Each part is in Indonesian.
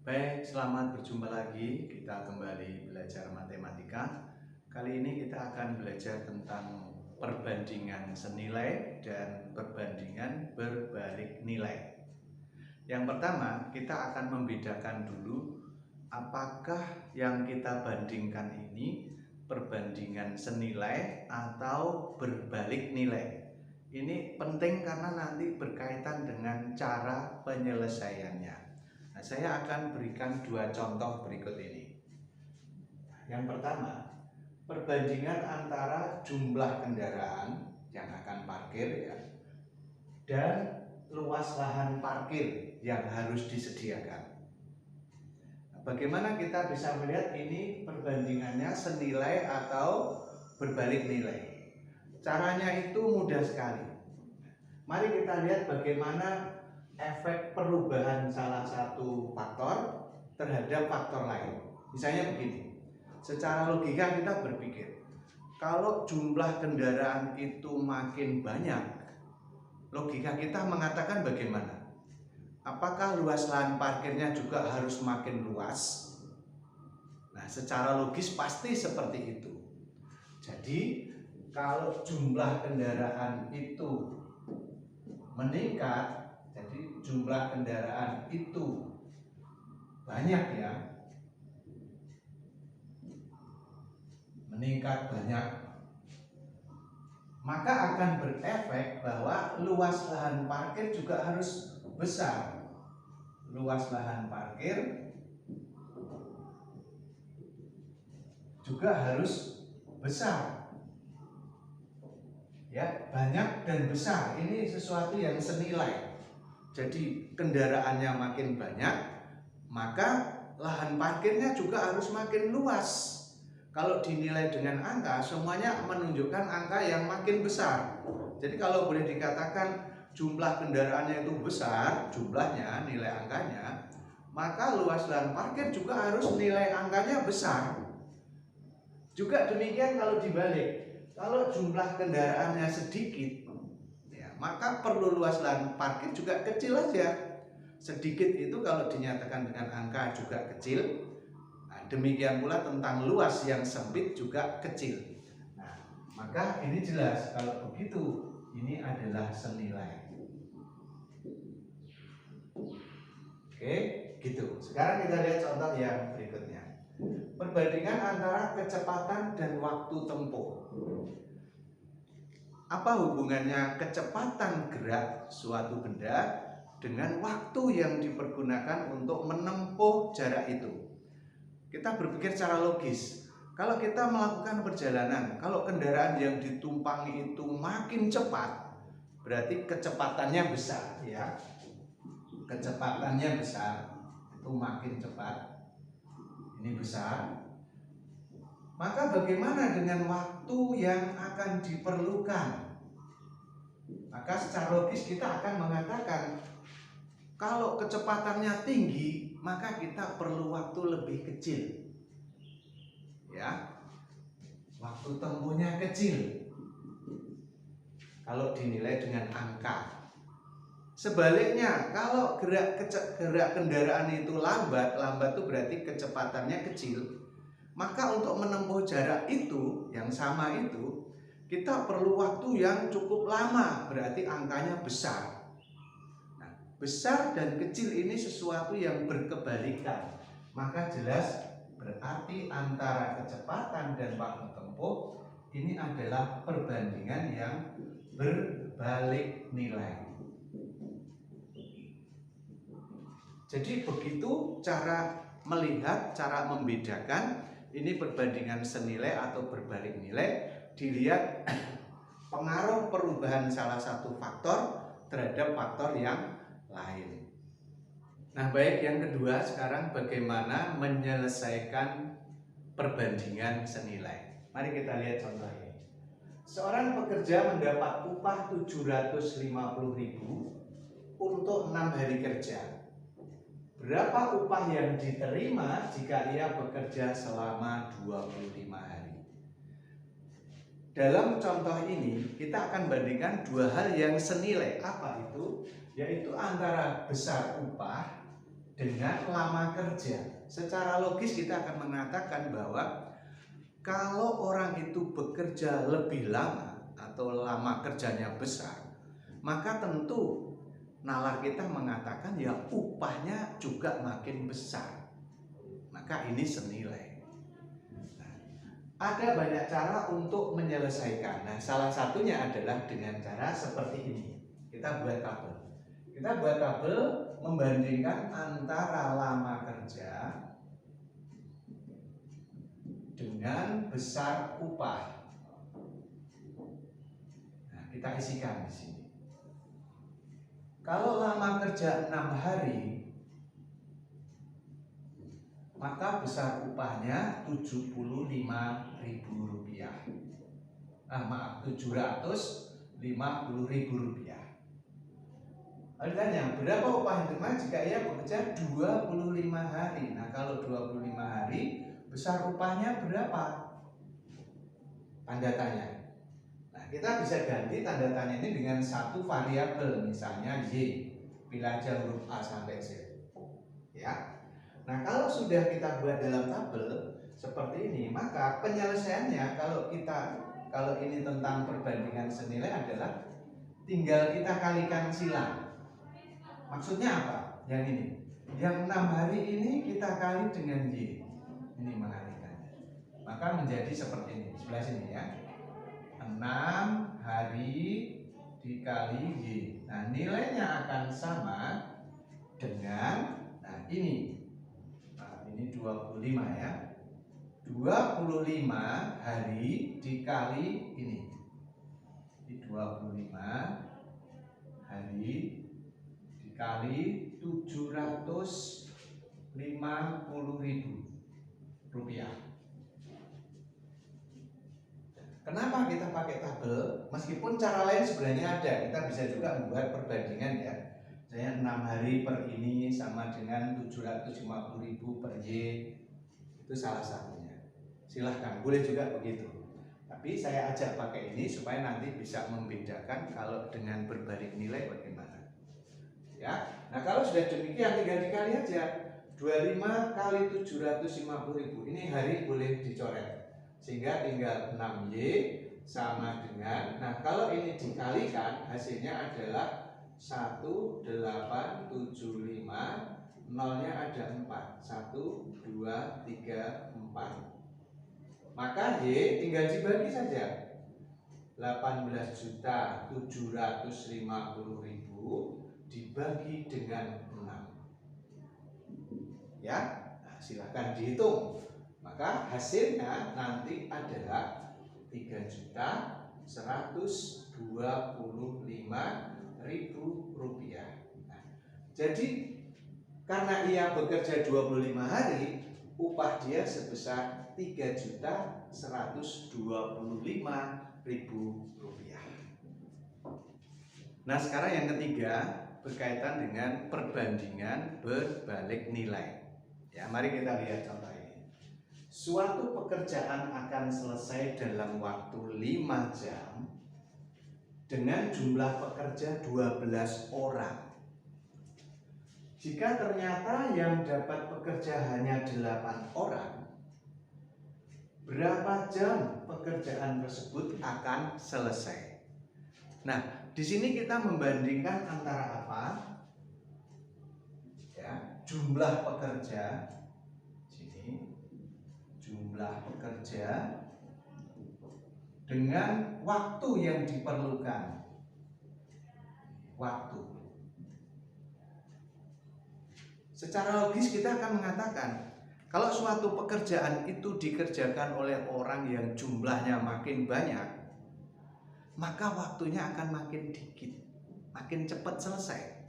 Baik, selamat berjumpa lagi. Kita kembali belajar matematika. Kali ini kita akan belajar tentang perbandingan senilai dan perbandingan berbalik nilai. Yang pertama, kita akan membedakan dulu apakah yang kita bandingkan ini perbandingan senilai atau berbalik nilai. Ini penting karena nanti berkaitan dengan cara penyelesaiannya. Nah, saya akan berikan dua contoh berikut ini. Yang pertama, perbandingan antara jumlah kendaraan yang akan parkir dan luas lahan parkir yang harus disediakan. Nah, bagaimana kita bisa melihat ini perbandingannya senilai atau berbalik nilai? Caranya itu mudah sekali. Mari kita lihat bagaimana efek perubahan salah satu faktor terhadap faktor lain. Misalnya begini, secara logika kita berpikir, kalau jumlah kendaraan itu makin banyak, logika kita mengatakan bagaimana? Apakah luas lahan parkirnya juga harus makin luas? Nah, secara logis pasti seperti itu. Jadi, kalau jumlah kendaraan itu meningkat, jadi jumlah kendaraan itu banyak ya, meningkat banyak, maka akan berefek bahwa luas lahan parkir juga harus besar. Luas lahan parkir juga harus besar. Ya, banyak dan besar ini sesuatu yang senilai. Jadi kendaraannya makin banyak, maka lahan parkirnya juga harus makin luas. Kalau dinilai dengan angka, semuanya menunjukkan angka yang makin besar. Jadi kalau boleh dikatakan jumlah kendaraannya itu besar, jumlahnya, nilai angkanya, maka luas lahan parkir juga harus nilai angkanya besar. Juga demikian kalau dibalik. Kalau jumlah kendaraannya sedikit, ya, maka perlu luas lahan parkir juga kecil aja. Sedikit itu kalau dinyatakan dengan angka juga kecil. Nah, demikian pula tentang luas yang sempit juga kecil. Nah, maka ini jelas kalau begitu ini adalah senilai. Oke, gitu. Sekarang kita lihat contoh yang berikutnya. Perbandingan antara kecepatan dan waktu tempuh. Apa hubungannya kecepatan gerak suatu benda dengan waktu yang dipergunakan untuk menempuh jarak itu? Kita berpikir secara logis. Kalau kita melakukan perjalanan, kalau kendaraan yang ditumpangi itu makin cepat, berarti kecepatannya besar, ya. Kecepatannya besar, itu makin cepat. Ini besar. Maka bagaimana dengan waktu yang akan diperlukan? Maka secara logis kita akan mengatakan kalau kecepatannya tinggi, maka kita perlu waktu lebih kecil. Ya. Waktu tempuhnya kecil. Kalau dinilai dengan angka. Sebaliknya, kalau gerak kendaraan itu lambat itu berarti kecepatannya kecil. Maka untuk menempuh jarak itu, yang sama itu, kita perlu waktu yang cukup lama, berarti angkanya besar. Nah, besar dan kecil ini sesuatu yang berkebalikan. Maka jelas berarti antara kecepatan dan waktu tempuh ini adalah perbandingan yang berbalik nilai. Jadi begitu cara melihat, cara membedakan ini perbandingan senilai atau berbalik nilai, dilihat pengaruh perubahan salah satu faktor terhadap faktor yang lain. Nah, baik, yang kedua sekarang bagaimana menyelesaikan perbandingan senilai. Mari kita lihat contohnya. Seorang pekerja mendapat upah 750.000 untuk 6 hari kerja. Berapa upah yang diterima jika ia bekerja selama 25 hari? Dalam contoh ini kita akan bandingkan dua hal yang senilai. Apa itu? Yaitu antara besar upah dengan lama kerja. Secara logis kita akan mengatakan bahwa kalau orang itu bekerja lebih lama atau lama kerjanya besar, maka tentu nalar kita mengatakan ya upahnya juga makin besar. Maka ini senilai. Nah, ada banyak cara untuk menyelesaikan. Nah, salah satunya adalah dengan cara seperti ini. Kita buat tabel. Kita buat tabel membandingkan antara lama kerja dengan besar upah. Nah, kita isikan di sini. Kalau lama kerja 6 hari, maka besar upahnya Rp75.000. Maaf, Rp750.000. Lalu tanya, berapa upah yang diterima jika ia bekerja 25 hari? Nah, kalau 25 hari, besar upahnya berapa? Tanda tanya. Nah, kita bisa ganti tanda tanya ini dengan satu variabel, misalnya Y. Pilih aja huruf A sampai Z. Ya. Nah, kalau sudah kita buat dalam tabel seperti ini, maka penyelesaiannya kalau ini tentang perbandingan senilai adalah tinggal kita kalikan silang. Maksudnya apa? Yang ini. Yang 6 hari ini kita kali dengan Y. Ini mengalikannya. Maka menjadi seperti ini. Sebelah sini ya. 6 hari dikali Y. Nah, nilainya akan sama dengan ini. Nah, ini 25 ya. 25 hari dikali ini. Ini 25 hari dikali Rp750.000. Kenapa kita pakai tabel? Meskipun cara lain sebenarnya ada, kita bisa juga membuat perbandingan ya. Misalnya 6 hari per ini sama dengan 750.000 per Y. Itu salah satunya. Silahkan, boleh juga begitu. Tapi saya ajak pakai ini supaya nanti bisa membedakan kalau dengan berbalik nilai bagaimana. Ya, nah kalau sudah demikian tinggal dikali aja. 25 kali 750.000 ini hari boleh dicoret sehingga tinggal 6Y sama dengan, nah kalau ini dikalikan hasilnya adalah 1875, nolnya ada 4, 1, 2, 3, 4. Maka Y tinggal dibagi saja. 18.750.000 dibagi dengan 6. Ya, nah, silakan dihitung. Maka hasilnya nanti adalah Rp3.125.000. Nah, jadi karena ia bekerja 25 hari, upah dia sebesar Rp3.125.000. Nah, sekarang yang ketiga berkaitan dengan perbandingan berbalik nilai. Ya, mari kita lihat contoh ini. Suatu pekerjaan akan selesai dalam waktu 5 jam dengan jumlah pekerja 12 orang. Jika ternyata yang dapat bekerja hanya 8 orang, berapa jam pekerjaan tersebut akan selesai? Nah, di sini kita membandingkan antara apa? Ya, jumlah pekerja. Sini jumlah pekerja dengan waktu yang diperlukan. Waktu. Secara logis kita akan mengatakan kalau suatu pekerjaan itu dikerjakan oleh orang yang jumlahnya makin banyak, maka waktunya akan makin dikit, makin cepat selesai.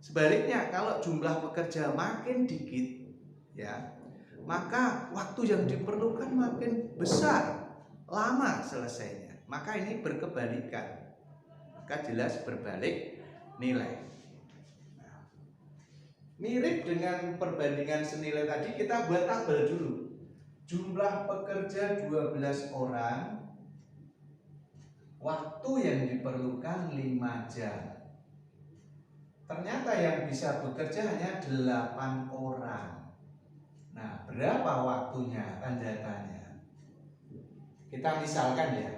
Sebaliknya kalau jumlah pekerja makin dikit, ya, maka waktu yang diperlukan makin besar, lama selesainya. Maka ini berkebalikan, maka jelas berbalik nilai. Nah, mirip dengan perbandingan senilai tadi, kita buat tabel dulu. Jumlah pekerja 12 orang, waktu yang diperlukan 5 jam. ternyata yang bisa bekerja hanya 8 orang. Nah, berapa waktunya? Tanda tanya. Kita misalkan ya,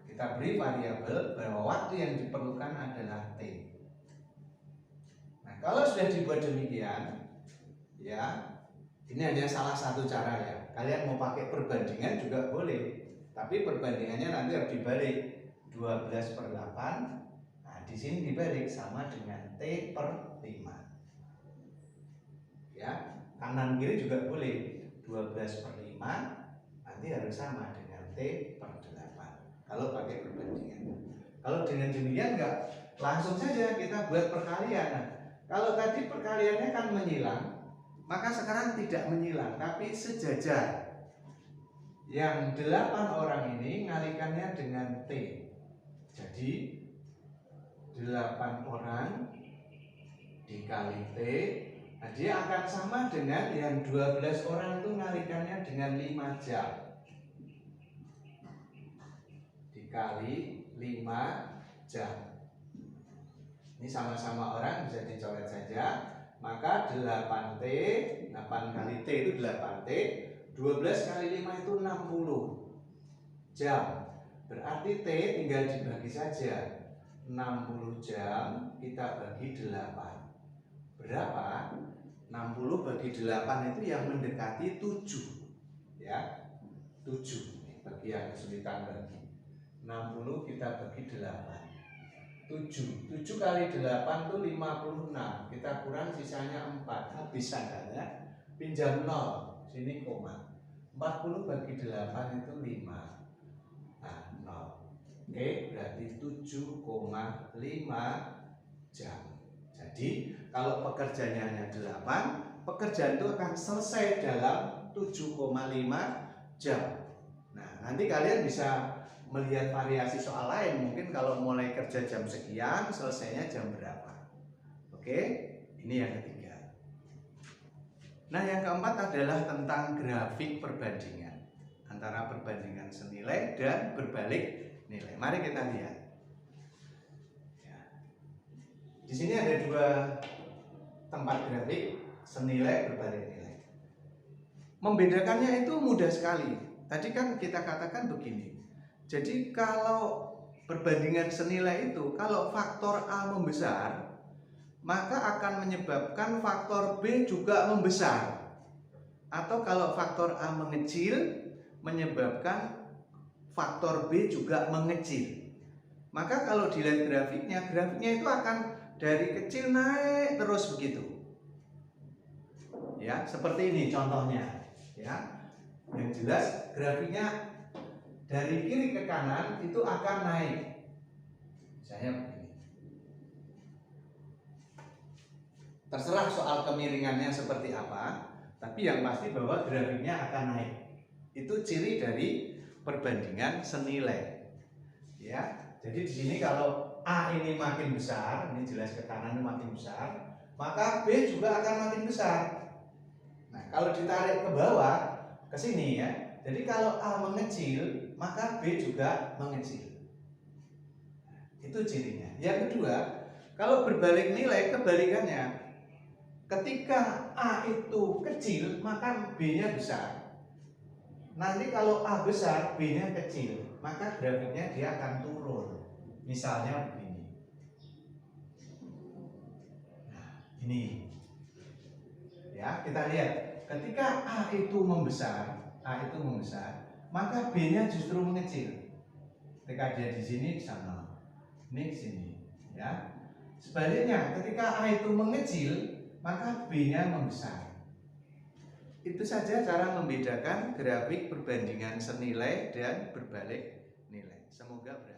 kita beri variabel bahwa waktu yang diperlukan adalah T. Nah, kalau sudah dibuat demikian, ya, ini hanya salah satu cara ya. Kalian mau pakai perbandingan juga boleh, tapi perbandingannya nanti harus dibalik. 12/8. Nah, di sini dibalik sama dengan T per 5. Ya, kanan kiri juga boleh. 12/5 nanti harus sama dengan T per 8. Kalau pakai perbandingan. Kalau dengan demikian enggak, langsung saja kita buat perkalian. Nah, kalau tadi perkaliannya kan menyilang, maka sekarang tidak menyilang, tapi sejajar. Yang 8 orang ini ngalikannya dengan T. Jadi 8 orang dikali T, nah dia akan sama dengan yang 12 orang itu ngalikannya dengan 5 jam. Dikali 5 jam. Ini sama-sama orang, bisa dicoret saja. Maka 8T, 8 kali T itu 8T, 12 kali 5 itu 60 jam. Berarti T tinggal dibagi saja. 60 jam kita bagi 8. Berapa? 60 bagi 8 itu yang mendekati 7. Ya. 7. Bagi yang kesulitan bagi. 60 kita bagi 8. 7 kali 8 itu 56. Kita kurang sisanya 4. Habis angkanya. Pinjam 0. Sini koma. 40 bagi 8 itu 5. Nah, 0. Oke, berarti 7,5 jam. Jadi, kalau pekerjaannya hanya 8, pekerjaan itu akan selesai dalam 7,5 jam. Nah, nanti kalian bisa melihat variasi soal lain. Mungkin kalau mulai kerja jam sekian, selesainya jam berapa. Oke, ini yang ketiga. Nah, yang keempat adalah tentang grafik perbandingan antara perbandingan senilai dan berbalik nilai. Mari kita lihat. Ya. Di sini ada 2 tempat grafik senilai berbalik nilai. Membedakannya itu mudah sekali. Tadi kan kita katakan begini. Jadi kalau perbandingan senilai itu, kalau faktor A membesar, maka akan menyebabkan faktor B juga membesar. Atau kalau faktor A mengecil, menyebabkan faktor B juga mengecil. Maka kalau dilihat grafiknya itu akan dari kecil naik terus begitu. Ya, seperti ini contohnya. Ya, yang jelas grafiknya dari kiri ke kanan itu akan naik. Misalnya begini. Terserah soal kemiringannya seperti apa, tapi yang pasti bahwa grafiknya akan naik. Itu ciri dari perbandingan senilai. Ya, jadi di sini kalau A ini makin besar, ini jelas ke kanan makin besar, maka B juga akan makin besar. Nah, kalau ditarik ke bawah, ke sini ya. Jadi kalau A mengecil, maka B juga mengecil. Itu cirinya. Yang kedua, kalau berbalik nilai, kebalikannya. Ketika A itu kecil, maka B-nya besar. Nanti kalau A besar, B-nya kecil, maka grafiknya dia akan turun. Misalnya begini. Nah, ini. Ya, kita lihat. Ketika A itu membesar, maka B-nya justru mengecil. Ketika dia di sini sama, ini di sini, ya. Sebaliknya, ketika A itu mengecil, maka B-nya membesar. Itu saja cara membedakan grafik perbandingan senilai dan berbalik nilai. Semoga berhasil.